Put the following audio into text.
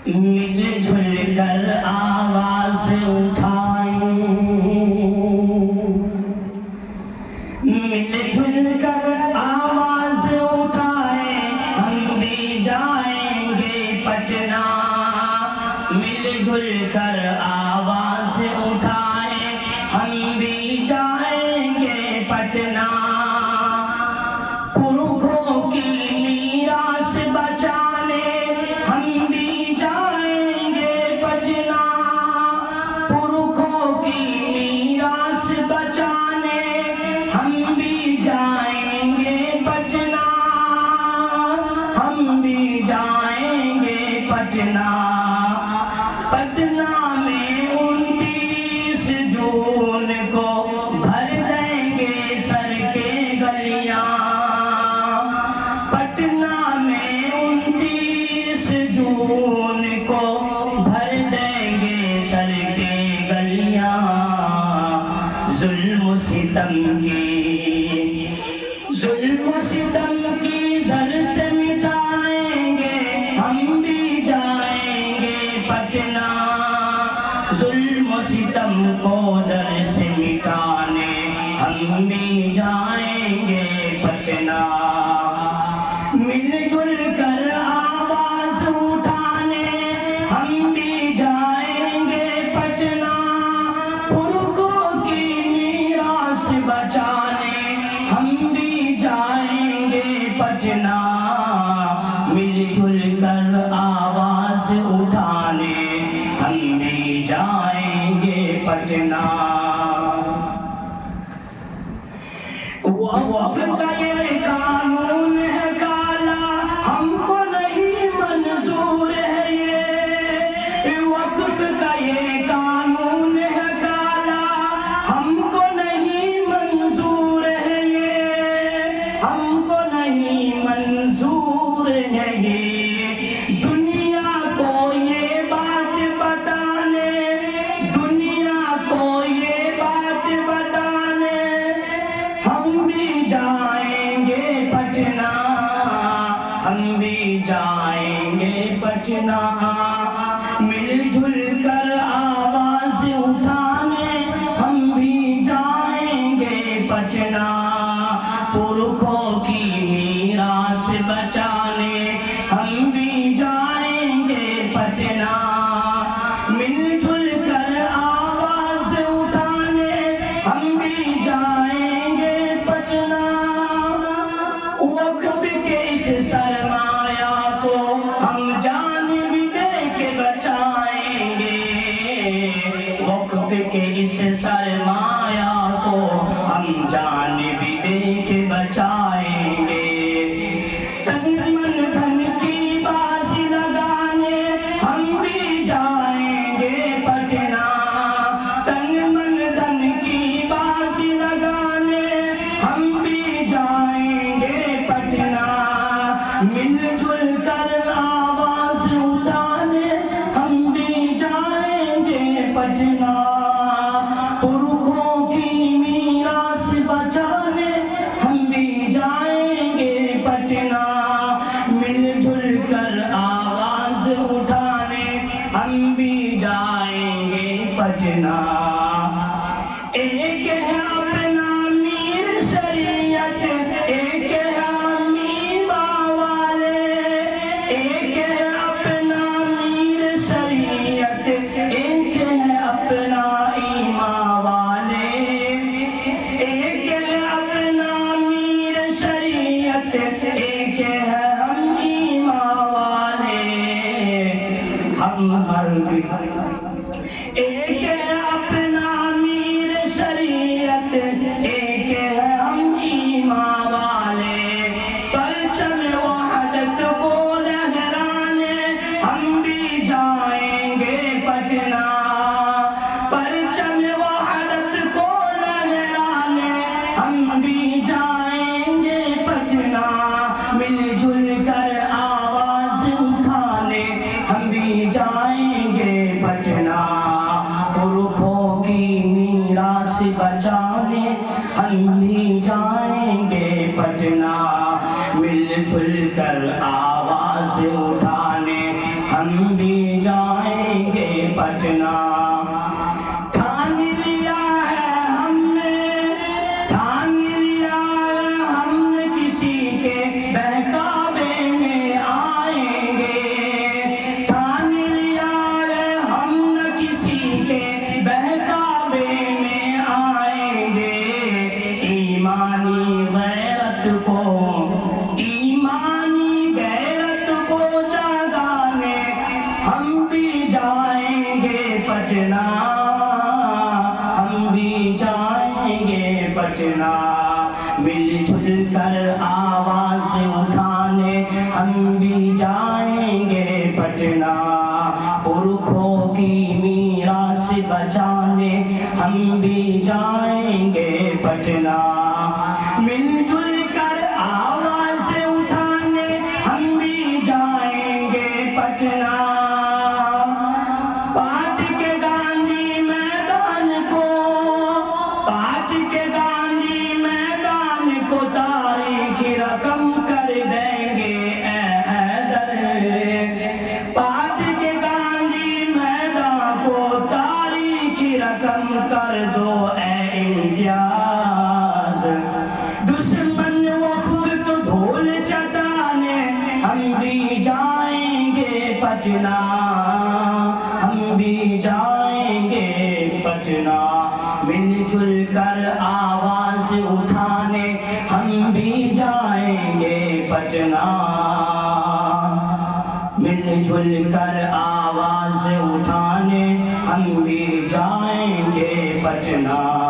مل جل کر آواز اٹھائیں، مل جل کر آواز اٹھائیں، ہم بھی جائیں گے پٹنہ، مل جل کر آواز اٹھائیں، ہم بھی جائیں گے پٹنہ، پرکھوں کی میراث بچانے ہم بھی جائیں گے پٹنہ، پرکھوں کی میراث بچانے ہم بھی جائیں گے پٹنہ، ہم بھی جائیں گے پٹنہ، پٹنہ میں 29 جون کو بھر دیں گے سر کے گلیاں، پٹنہ میں 29 جون کو بھر دیں گے سر کے گلیاں، ظلم و ستم کی، ظلم و ستم کی زر سے مٹائیں گے، ہم بھی جائیں گے پٹنہ، ظلم و ستم کو زر سے مٹانے ہم بھی جائیں گے پٹنہ، مل جل کر آواز اٹھانے ہم بھی جائیں گے پٹنہ، پرکھوں کی میراث بچانے ہم بھی جائیں گے پٹنہ، مل جل کر آواز اٹھانے ہم بھی جائیں گے پٹنہ، وقف کا یہ قانون ہے کالا، ہم کو نہیں منظور ہے یہ، وقف کا یہ قانون ہے کالا، ہم کو نہیں منظور ہے یہ، ہم کو نہیں منظور ہے یہ، دنیا کو یہ بات بتانے، دنیا کو یہ بات بتانے ہم بھی جائیں گے پٹنہ، ہم بھی جائیں گے پٹنہ، مل جل کر آواز اٹھانے ہم بھی جائیں گے پٹنہ، پرکھوں کی میراث بچانے ہم بھی جائیں گے پٹنہ، مل جل کر آواز اٹھانے ہم بھی جائیں گے پٹنہ، وقف کے اس سرمایہ کو ہم جان بھی دے کے بچائیں گے، وقف کے اس سرمایہ کو ہم جان بھی دے کے بچائیں گے، تن من دھن کی بازی لگانے ہم بھی جائیں گے پٹنہ، تن من دھن کی بازی لگانے ہم بھی جائیں گے پٹنہ، مل جل کر آواز اٹھانے ہم بھی جائیں گے پٹنہ، پرکھوں کی میراث بچانے ہم بھی جائیں گے پٹنہ، مل جل کر آواز اٹھانے ہم بھی جائیں گے پٹنہ، ایک ہے اپنا میر شریعت، ایک ہے امیمہ والے، ایک ہے اپنا میر شریعت، ایک ہے اپنا ایمہ والے، ایک ہے اپنا میر شریعت، ایک ہے ہم ایمہ والے، ہم ہر ایک ہے اپنا میر شریعت، ایک ہے ہم ایمہ والے، پرچم وحدت کو لہرانے ہم بھی جائیں گے پٹنہ، پرچم وحدت کو لہرانے ہم بھی جائیں گے پٹنہ، مل جل کر آواز اٹھانے ہم بھی جائیں گے پٹنہ، پرکھوں کی میراث بچانے ہم بھی جائیں گے پٹنہ، مل جل کر آواز اٹھانے ہم بھی جائیں گے پٹنہ ٹھان لیا ہے ہم نے کسی کے بہکاوے میں آئیں گے ٹھان لیا ہے ہم نے کسی کے بہکاوے میں آئیں گے ایمانی غیرت کو جگانے ہم بھی جائیں گے پٹنہ ہم بھی جائیں گے پٹنہ مل جل کر آواز اٹھانے ہم بھی جائیں گے پٹنہ پرکھوں کی میراث بچانے ہم بھی جائیں گے پٹنہ مل جل کر آواز اٹھانے ہم بھی جائیں گے پٹنہ پاٹ کے گاندھی میدان کو تاریخی رقم کر دیں گے اے حیدر پاٹ کے گاندھی میدان کو تاریخی رقم کر دو اے امتیاز دشمن وقف کو دھول چٹانے ہم بھی جائیں گے پٹنہ ہم بھی جائیں گے پٹنہ مل جل کر آواز اٹھانے ہم بھی جائیں گے پٹنہ مل جل کر آواز اٹھانے ہم بھی جائیں گے پٹنہ